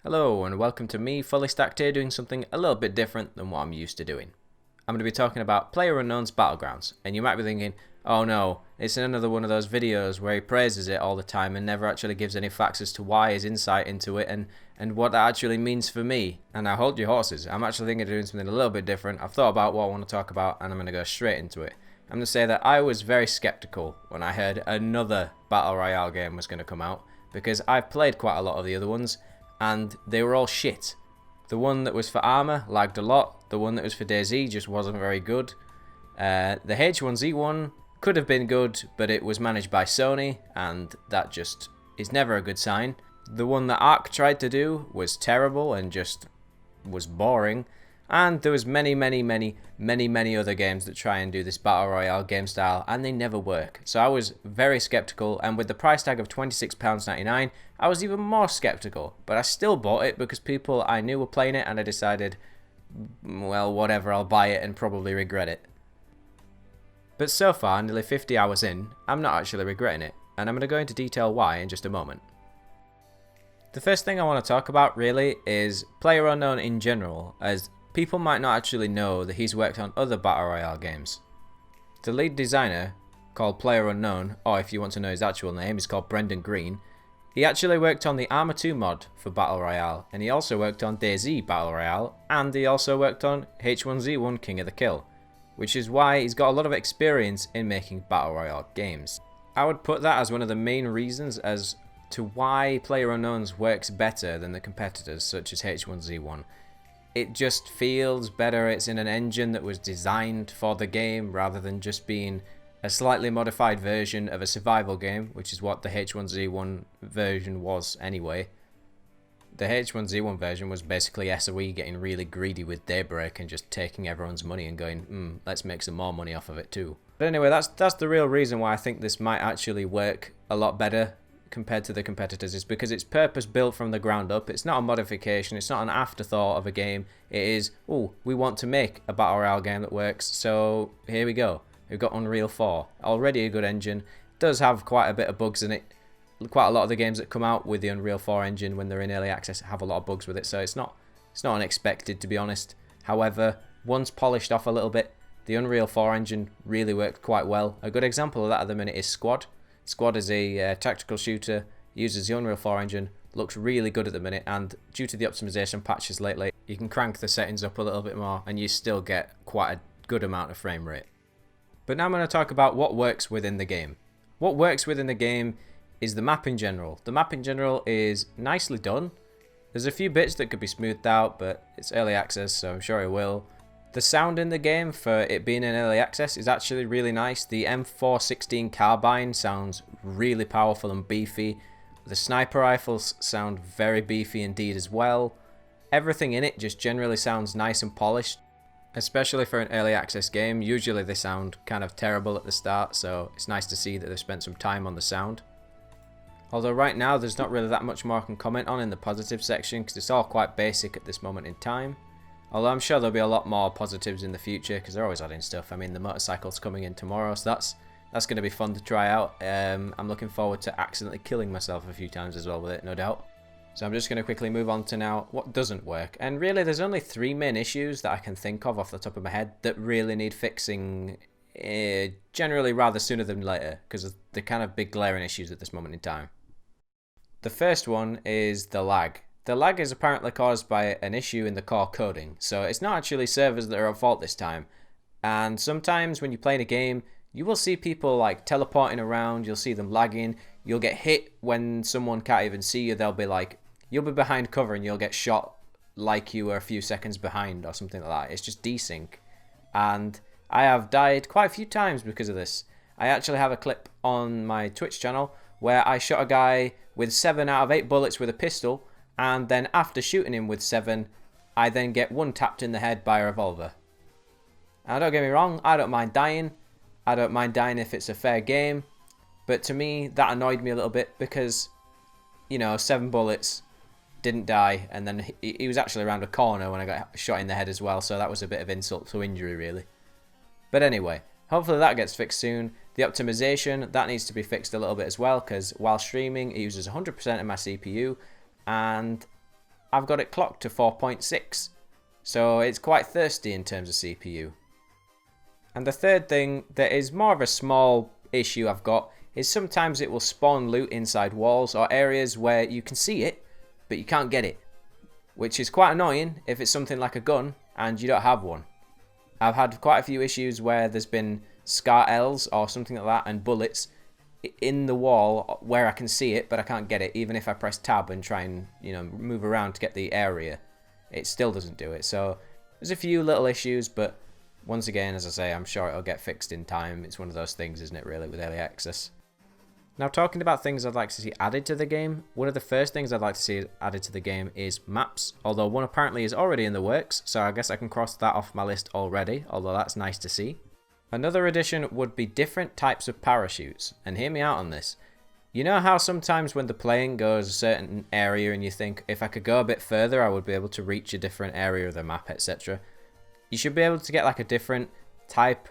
Hello and welcome to me, Fully Stacked here, doing something a little bit different than what I'm used to doing. I'm going to be talking about PlayerUnknown's Battlegrounds, and you might be thinking, oh no, it's another one of those videos where he praises it all the time and never actually gives any facts as to why, his insight into it, and what that actually means for me. And now hold your horses, I'm actually thinking of doing something a little bit different. I've thought about what I want to talk about and I'm going to go straight into it. I'm going to say that I was very skeptical when I heard another Battle Royale game was going to come out, because I've played quite a lot of the other ones, and they were all shit. The one that was for Arma lagged a lot. The one that was for DayZ just wasn't very good. The H1Z1 could have been good, but it was managed by Sony, and that just is never a good sign. The one that Ark tried to do was terrible and just was boring. And there was many other games that try and do this Battle Royale game style, and they never work. So I was very skeptical, and with the price tag of £26.99, I was even more skeptical. But I still bought it because people I knew were playing it, and I decided, well, whatever, I'll buy it and probably regret it. But so far, nearly 50 hours in, I'm not actually regretting it, and I'm going to go into detail why in just a moment. The first thing I want to talk about really is PlayerUnknown in general, as people might not actually know that he's worked on other Battle Royale games. The lead designer, called PlayerUnknown, or if you want to know his actual name, he's called Brendan Green. He actually worked on the Arma 2 mod for Battle Royale, and he also worked on DayZ Battle Royale, and he also worked on H1Z1 King of the Kill, which is why he's got a lot of experience in making Battle Royale games. I would put that as one of the main reasons as to why PlayerUnknown's works better than the competitors such as H1Z1. It just feels better. It's in an engine that was designed for the game rather than just being a slightly modified version of a survival game, which is what the H1Z1 version was anyway. The H1Z1 version was basically SOE getting really greedy with Daybreak and just taking everyone's money and going, let's make some more money off of it too. But anyway, that's the real reason why I think this might actually work a lot better compared to the competitors, is because it's purpose built from the ground up. It's not a modification, it's not an afterthought of a game. It is, we want to make a Battle Royale game that works, so here we go. We've got Unreal 4, already a good engine. It does have quite a bit of bugs in it. Quite a lot of the games that come out with the Unreal 4 engine when they're in early access have a lot of bugs with it, so it's not unexpected, to be honest. However, once polished off a little bit, the Unreal 4 engine really worked quite well. A good example of that at the minute is Squad. Squad is a tactical shooter, uses the Unreal 4 engine, looks really good at the minute, and due to the optimization patches lately, you can crank the settings up a little bit more and you still get quite a good amount of frame rate. But now I'm going to talk about what works within the game. What works within the game is the map in general. The map in general is nicely done. There's a few bits that could be smoothed out, but it's early access, so I'm sure it will. The sound in the game, for it being in early access, is actually really nice. The M416 carbine sounds really powerful and beefy. The sniper rifles sound very beefy indeed as well. Everything in it just generally sounds nice and polished, especially for an early access game. Usually they sound kind of terrible at the start, so it's nice to see that they've spent some time on the sound. Although right now there's not really that much more I can comment on in the positive section, because it's all quite basic at this moment in time. Although I'm sure there'll be a lot more positives in the future, because they're always adding stuff. I mean, the motorcycle's coming in tomorrow, so that's going to be fun to try out. I'm looking forward to accidentally killing myself a few times as well with it, no doubt. So I'm just going to quickly move on to now what doesn't work. And really, there's only 3 main issues that I can think of off the top of my head that really need fixing, generally rather sooner than later, because of the kind of big glaring issues at this moment in time. The first one is the lag. The lag is apparently caused by an issue in the core coding, so it's not actually servers that are at fault this time. And sometimes when you're playing a game, you will see people like teleporting around, you'll see them lagging, you'll get hit when someone can't even see you. They'll be like, you'll be behind cover and you'll get shot like you were a few seconds behind or something like that. It's just desync. And I have died quite a few times because of this. I actually have a clip on my Twitch channel where I shot a guy with 7 out of 8 bullets with a pistol, and then after shooting him with 7, I then get one tapped in the head by a revolver. Now don't get me wrong, I don't mind dying. I don't mind dying if it's a fair game. But to me, that annoyed me a little bit because, 7 bullets, didn't die, and then he was actually around a corner when I got shot in the head as well, so that was a bit of insult to injury really. But anyway, hopefully that gets fixed soon. The optimization, that needs to be fixed a little bit as well, because while streaming it uses 100% of my CPU, and I've got it clocked to 4.6. So it's quite thirsty in terms of CPU. And the third thing that is more of a small issue I've got is sometimes it will spawn loot inside walls or areas where you can see it, but you can't get it. Which is quite annoying if it's something like a gun and you don't have one. I've had quite a few issues where there's been SCAR Ls or something like that and bullets in the wall where I can see it, but I can't get it. Even if I press tab and try and, move around to get the area, it still doesn't do it. So there's a few little issues, but once again, as I say, I'm sure it'll get fixed in time. It's one of those things, isn't it, really, with early access. Now, talking about things I'd like to see added to the game, one of the first things I'd like to see added to the game is maps, although one apparently is already in the works, so I guess I can cross that off my list already, although that's nice to see. Another addition would be different types of parachutes, and hear me out on this. You know how sometimes when the plane goes a certain area and you think, if I could go a bit further I would be able to reach a different area of the map, etc. You should be able to get like a different type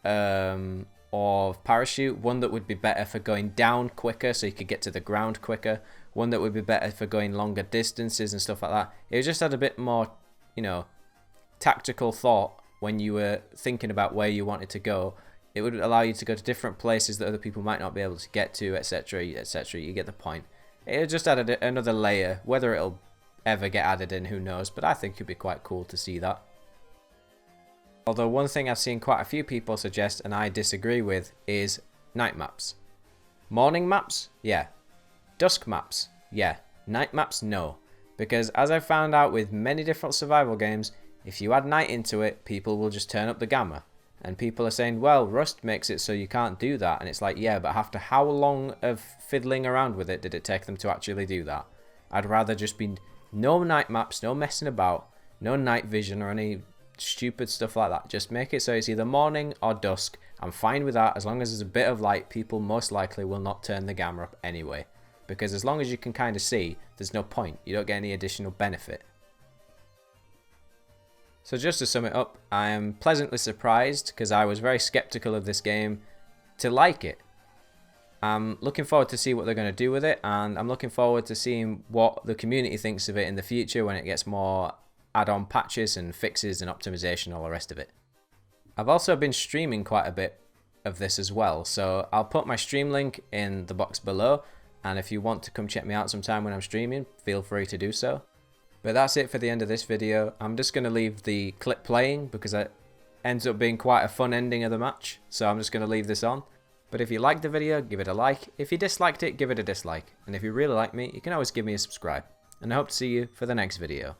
of parachute, one that would be better for going down quicker so you could get to the ground quicker, one that would be better for going longer distances and stuff like that. It just had a bit more, tactical thought when you were thinking about where you wanted to go. It would allow you to go to different places that other people might not be able to get to, etc, etc. You get the point. It just added another layer. Whether it'll ever get added in, who knows, but I think it'd be quite cool to see that. Although one thing I've seen quite a few people suggest and I disagree with is night maps. Morning maps? Yeah. Dusk maps? Yeah. Night maps? No. Because as I've found out with many different survival games, if you add night into it, people will just turn up the gamma. And people are saying, well, Rust makes it so you can't do that. And it's like, yeah, but after how long of fiddling around with it did it take them to actually do that? I'd rather just be no night maps, no messing about, no night vision or any stupid stuff like that. Just make it so it's either morning or dusk. I'm fine with that. As long as there's a bit of light, people most likely will not turn the gamma up anyway. Because as long as you can kind of see, there's no point. You don't get any additional benefit. So just to sum it up, I am pleasantly surprised, because I was very skeptical of this game, to like it. I'm looking forward to see what they're going to do with it, and I'm looking forward to seeing what the community thinks of it in the future when it gets more add-on patches and fixes and optimization and all the rest of it. I've also been streaming quite a bit of this as well, so I'll put my stream link in the box below, and if you want to come check me out sometime when I'm streaming, feel free to do so. But that's it for the end of this video. I'm just going to leave the clip playing because it ends up being quite a fun ending of the match, so I'm just going to leave this on. But if you liked the video, give it a like. If you disliked it, give it a dislike. And if you really like me, you can always give me a subscribe. And I hope to see you for the next video.